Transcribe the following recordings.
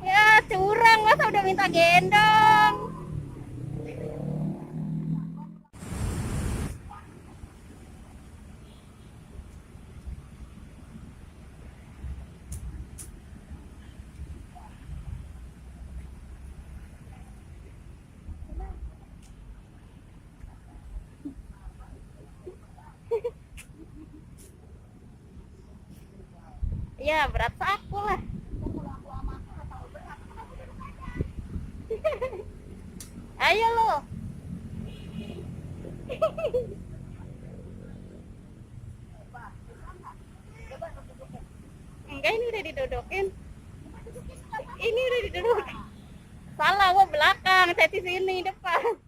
Ya curang, masa udah minta gendong. Ya berat saku lah. Ayo lo. Enggak, ini udah didudukin. Ini udah didudukin. Salah, gua belakang, saya di sini depan.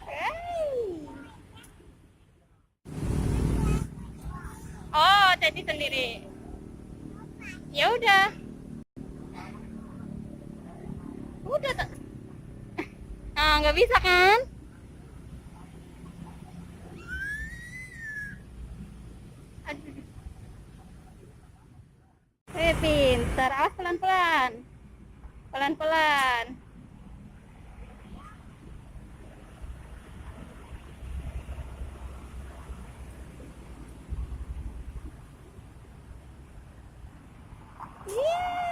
Hey. Oh, jadi sendiri. Ya udah. Udah tak. Ah, nggak bisa kan? Aduh. Pintar. Awas pelan-pelan. Pelan-pelan. Yeah.